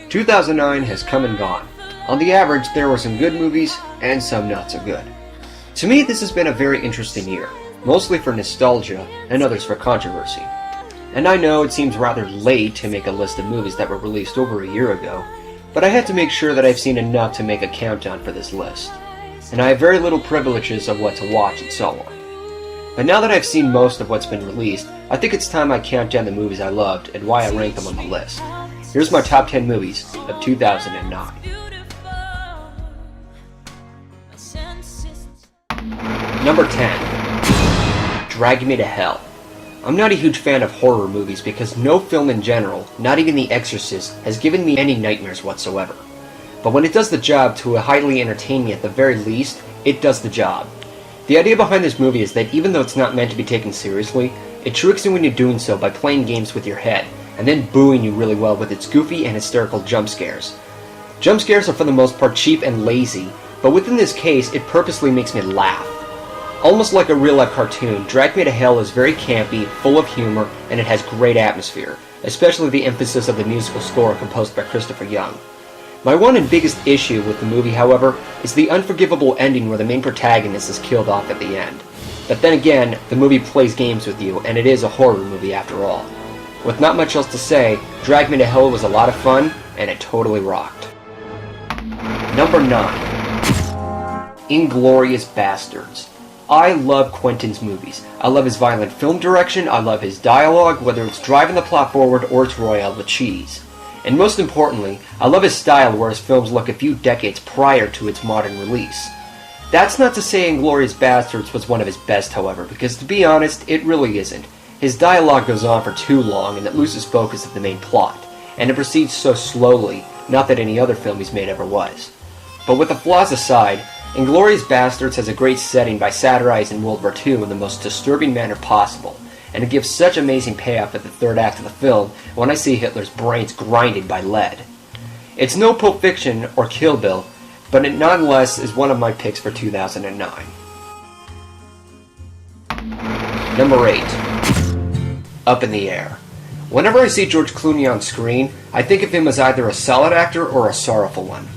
2009 has come and gone. On the average, there were some good movies and some not so good. To me, this has been a very interesting year, mostly for nostalgia and others for controversy. And I know it seems rather late to make a list of movies that were released over a year ago, but I had to make sure that I've seen enough to make a countdown for this list. And I have very little privileges of what to watch and so on. But now that I've seen most of what's been released, I think it's time I count down the movies I loved and why I rank them on the list. Here's my top 10 movies of 2009. Number 10. Drag Me to Hell. I'm not a huge fan of horror movies because no film in general, not even The Exorcist, has given me any nightmares whatsoever. But when it does the job to a highly entertaining at the very least, it does the job. The idea behind this movie is that even though it's not meant to be taken seriously, it tricks you into doing so by playing games with your head, and then booing you really well with its goofy and hysterical jump scares. Jump scares are for the most part cheap and lazy, but within this case, it purposely makes me laugh. Almost like a real-life cartoon, Drag Me to Hell is very campy, full of humor, and it has great atmosphere, especially the emphasis of the musical score composed by Christopher Young. My one and biggest issue with the movie, however, is the unforgivable ending where the main protagonist is killed off at the end. But then again, the movie plays games with you, and it is a horror movie after all. With not much else to say, Drag Me to Hell was a lot of fun, and it totally rocked. Number 9. INGLOURIOUS Bastards. I love Quentin's movies. I love his violent film direction, I love his dialogue, whether it's driving the plot forward or it's Royale with cheese. And most importantly, I love his style where his films look a few decades prior to its modern release. That's not to say INGLOURIOUS Bastards was one of his best, however, because to be honest, it really isn't. His dialogue goes on for too long and it loses focus of the main plot, and it proceeds so slowly, not that any other film he's made ever was. But with the flaws aside, INGLOURIOUS Bastards has a great setting by satirizing World War II in the most disturbing manner possible, and it gives such amazing payoff at the third act of the film when I see Hitler's brains grinded by lead. It's no Pulp Fiction or Kill Bill, but it nonetheless is one of my picks for 2009. Number 8. Up in the Air. Whenever I see George Clooney on screen, I think of him as either a solid actor or a sorrowful one.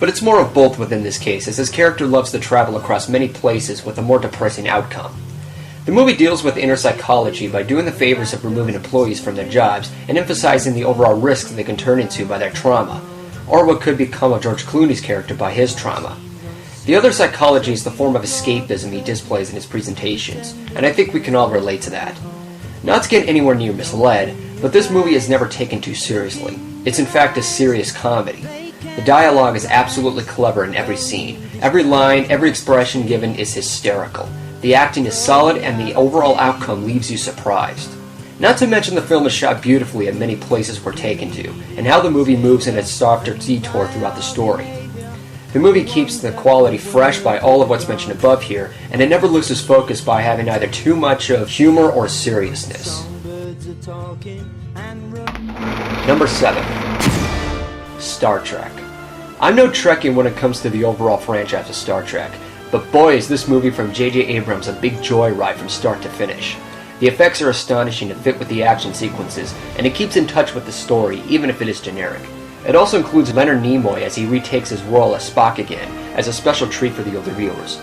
But it's more of both within this case, as his character loves to travel across many places with a more depressing outcome. The movie deals with inner psychology by doing the favors of removing employees from their jobs and emphasizing the overall risks they can turn into by their trauma, or what could become of George Clooney's character by his trauma. The other psychology is the form of escapism he displays in his presentations, and I think we can all relate to that. Not to get anywhere near misled, but this movie is never taken too seriously. It's in fact a serious comedy. The dialogue is absolutely clever in every scene. Every line, every expression given is hysterical. The acting is solid and the overall outcome leaves you surprised. Not to mention the film is shot beautifully at many places we're taken to, and how the movie moves in its softer detour throughout the story. The movie keeps the quality fresh by all of what's mentioned above here, and it never loses focus by having either too much of humor or seriousness. Number 7. Star Trek. I'm no Trekkie when it comes to the overall franchise of Star Trek, but boy is this movie from J.J. Abrams a big joyride from start to finish. The effects are astonishing to fit with the action sequences, and it keeps in touch with the story, even if it is generic. It also includes Leonard Nimoy as he retakes his role as Spock again, as a special treat for the older viewers.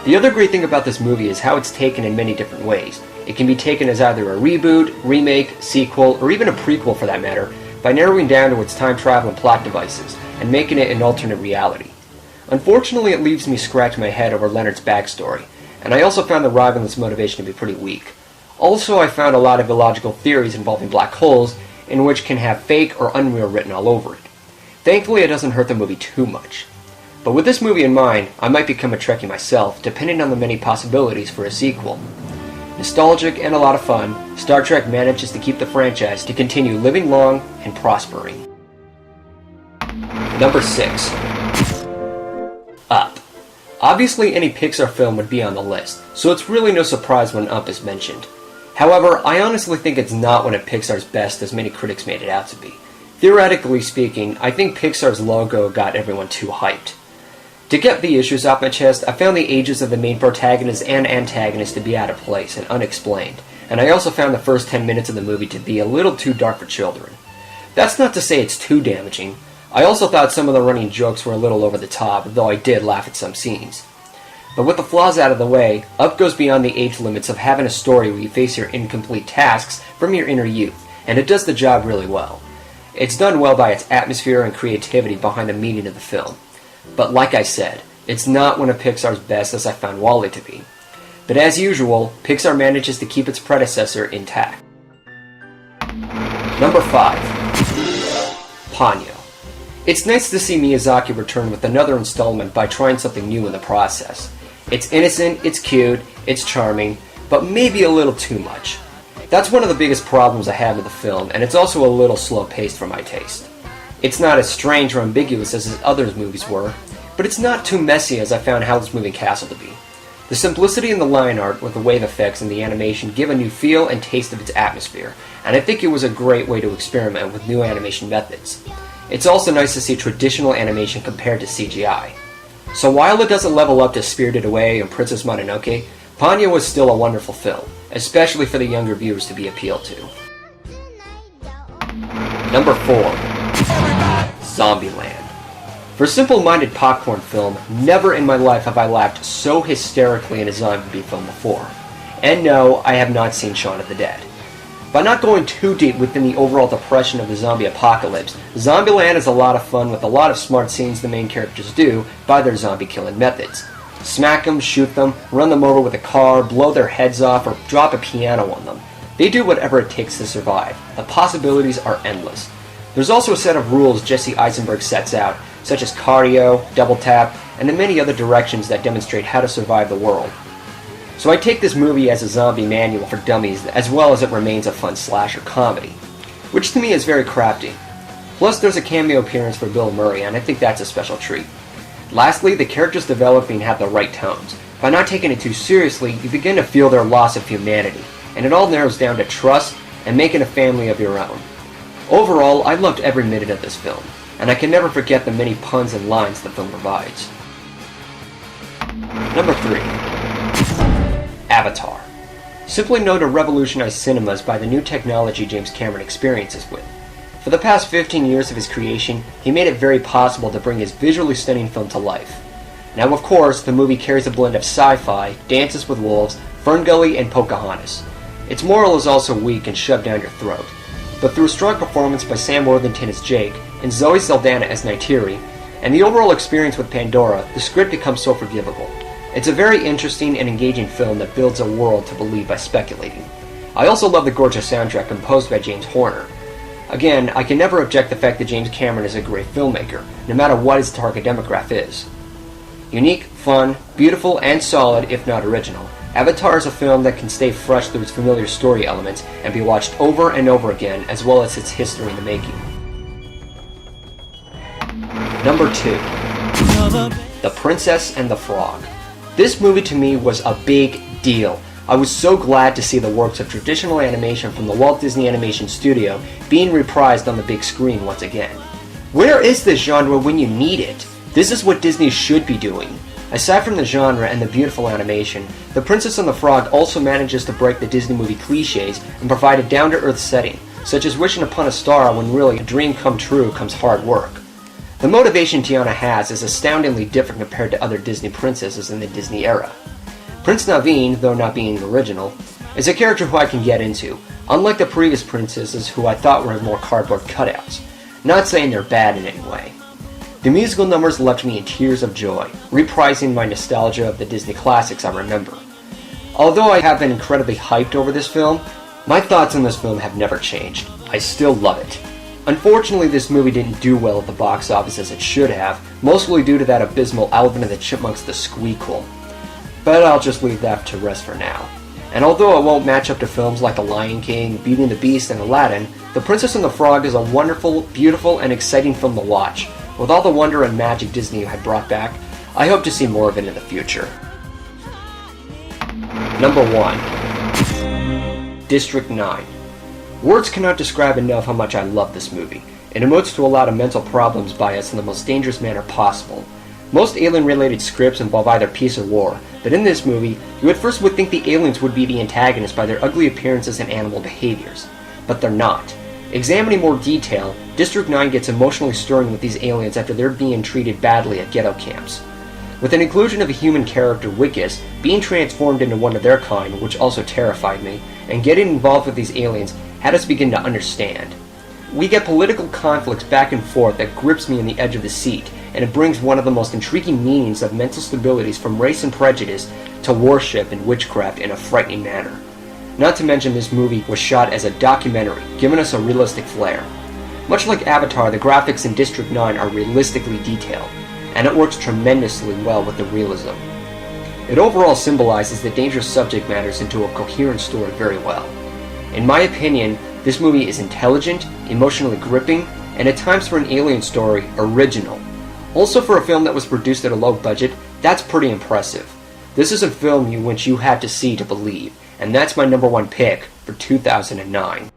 The other great thing about this movie is how it's taken in many different ways. It can be taken as either a reboot, remake, sequel, or even a prequel for that matter, by narrowing down to its time travel and plot devices, and making it an alternate reality. Unfortunately, it leaves me scratching my head over Leonard's backstory, and I also found the rival's motivation to be pretty weak. Also, I found a lot of illogical theories involving black holes, in which can have fake or unreal written all over it. Thankfully, it doesn't hurt the movie too much. But with this movie in mind, I might become a Trekkie myself, depending on the many possibilities for a sequel. Nostalgic and a lot of fun, Star Trek manages to keep the franchise to continue living long and prospering. Number 6. Up. Obviously, any Pixar film would be on the list, so it's really no surprise when Up is mentioned. However, I honestly think it's not one of Pixar's best as many critics made it out to be. Theoretically speaking, I think Pixar's logo got everyone too hyped. To get the issues off my chest, I found the ages of the main protagonist and antagonist to be out of place and unexplained, and I also found the first 10 minutes of the movie to be a little too dark for children. That's not to say it's too damaging. I also thought some of the running jokes were a little over the top, though I did laugh at some scenes. But with the flaws out of the way, Up goes beyond the age limits of having a story where you face your incomplete tasks from your inner youth, and it does the job really well. It's done well by its atmosphere and creativity behind the meaning of the film. But like I said, it's not one of Pixar's best as I found WALL-E to be. But as usual, Pixar manages to keep its predecessor intact. Number 5. Ponyo. It's nice to see Miyazaki return with another installment by trying something new in the process. It's innocent, it's cute, it's charming, but maybe a little too much. That's one of the biggest problems I have with the film, and it's also a little slow-paced for my taste. It's not as strange or ambiguous as his other movies were, but it's not too messy as I found Howl's Moving Castle to be. The simplicity in the line art with the wave effects and the animation give a new feel and taste of its atmosphere, and I think it was a great way to experiment with new animation methods. It's also nice to see traditional animation compared to CGI. So while it doesn't level up to Spirited Away and Princess Mononoke, Ponyo was still a wonderful film, especially for the younger viewers to be appealed to. Number 4. Zombieland. For a simple-minded popcorn film, never in my life have I laughed so hysterically in a zombie film before. And no, I have not seen Shaun of the Dead. By not going too deep within the overall depression of the zombie apocalypse, Zombieland is a lot of fun with a lot of smart scenes the main characters do by their zombie-killing methods. Smack them, shoot them, run them over with a car, blow their heads off, or drop a piano on them. They do whatever it takes to survive. The possibilities are endless. There's also a set of rules Jesse Eisenberg sets out, such as cardio, double tap, and the many other directions that demonstrate how to survive the world. So I take this movie as a zombie manual for dummies as well as it remains a fun slasher comedy, which to me is very crafty. Plus there's a cameo appearance for Bill Murray, and I think that's a special treat. Lastly, the characters developing have the right tones. By not taking it too seriously, you begin to feel their loss of humanity, and it all narrows down to trust and making a family of your own. Overall, I loved every minute of this film, and I can never forget the many puns and lines the film provides. Number 3. Avatar. Simply known to revolutionize cinemas by the new technology James Cameron experiences with. For the past 15 years of his creation, he made it very possible to bring his visually stunning film to life. Now of course, the movie carries a blend of sci-fi, Dances with Wolves, Ferngully, and Pocahontas. Its moral is also weak and shoved down your throat. But through a strong performance by Sam Worthington as Jake, and Zoe Saldana as Neytiri, and the overall experience with Pandora, the script becomes so forgivable. It's a very interesting and engaging film that builds a world to believe by speculating. I also love the gorgeous soundtrack composed by James Horner. Again, I can never object the fact that James Cameron is a great filmmaker, no matter what his target demographic is. Unique, fun, beautiful, and solid, if not original, Avatar is a film that can stay fresh through its familiar story elements and be watched over and over again, as well as its history in the making. Number 2. The Princess and the Frog. This movie to me was a big deal. I was so glad to see the works of traditional animation from the Walt Disney Animation Studio being reprised on the big screen once again. Where is this genre when you need it? This is what Disney should be doing. Aside from the genre and the beautiful animation, The Princess and the Frog also manages to break the Disney movie cliches and provide a down-to-earth setting, such as wishing upon a star when really a dream come true comes hard work. The motivation Tiana has is astoundingly different compared to other Disney princesses in the Disney era. Prince Naveen, though not being original, is a character who I can get into, unlike the previous princesses who I thought were more cardboard cutouts. Not saying they're bad in any way. The musical numbers left me in tears of joy, reprising my nostalgia of the Disney classics I remember. Although I have been incredibly hyped over this film, my thoughts on this film have never changed. I still love it. Unfortunately, this movie didn't do well at the box office as it should have, mostly due to that abysmal Alvin and the Chipmunks The Squeakquel. But I'll just leave that to rest for now. And although it won't match up to films like The Lion King, Beauty and the Beast, and Aladdin, The Princess and the Frog is a wonderful, beautiful, and exciting film to watch. With all the wonder and magic Disney had brought back, I hope to see more of it in the future. Number 1. District 9. Words cannot describe enough how much I love this movie. It emotes to a lot of mental problems by us in the most dangerous manner possible. Most alien-related scripts involve either peace or war, but in this movie, you at first would think the aliens would be the antagonists by their ugly appearances and animal behaviors. But they're not. Examining more detail, District 9 gets emotionally stirring with these aliens after they're being treated badly at ghetto camps. With an inclusion of a human character, Wickus, being transformed into one of their kind, which also terrified me, and getting involved with these aliens had us begin to understand. We get political conflicts back and forth that grips me on the edge of the seat, and it brings one of the most intriguing meanings of mental stabilities from race and prejudice to worship and witchcraft in a frightening manner. Not to mention this movie was shot as a documentary, giving us a realistic flair. Much like Avatar, the graphics in District 9 are realistically detailed, and it works tremendously well with the realism. It overall symbolizes the dangerous subject matters into a coherent story very well. In my opinion, this movie is intelligent, emotionally gripping, and at times for an alien story, original. Also for a film that was produced at a low budget, that's pretty impressive. This is a film which you had to see to believe, and that's my number one pick for 2009.